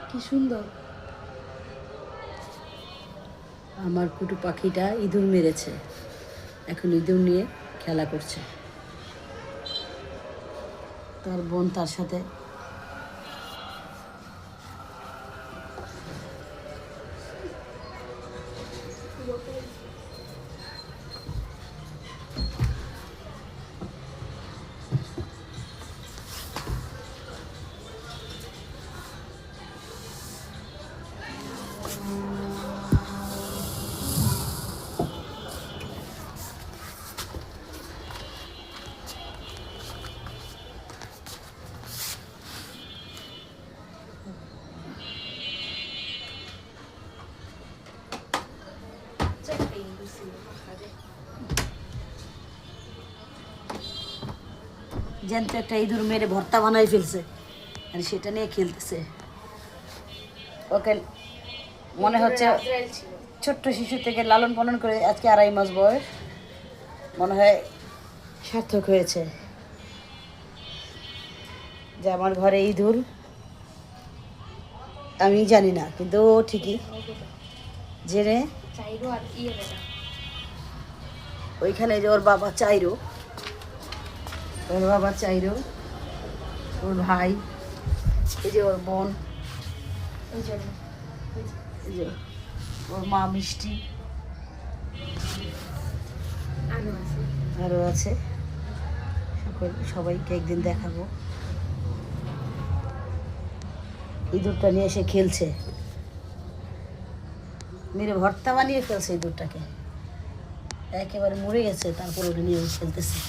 কি সুন্দর। আমার কুটু পাখিটা ইঁদুর মেরেছে, এখন ইঁদুর নিয়ে খেলা করছে। তার বোন তার সাথে জ্যান্ত একটা ইঁদুর মেরে ভর্তা বানাই ফেলছে, আর সেটা নিয়ে খেলতেছে। ওকে মনে হচ্ছে ছোট্ট শিশু থেকে লালন পালন করে আজকে 2.5 মাস বয়স, মনে হয় সার্থক হয়েছে যে আমার ঘরে ইঁদুর। আমি জানি না, কিন্তু ও ঠিকই জেনে ওইখানে যে ওর বাবা চাইরো, ওর বাবা চাইরো, ওর ভাই, এই যে ওর বোন, এই যে ওর মা মিষ্টি, আরও আছে। সবাইকে একদিন দেখাবো। ইঁদুরটা নিয়ে এসে খেলছে, মেরে ভর্তা বানিয়ে ফেলছে ইঁদুরটাকে, একেবারে মরে গেছে, তারপর ওটা নিয়ে খেলতেছে।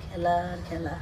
খেলা আর খেলা।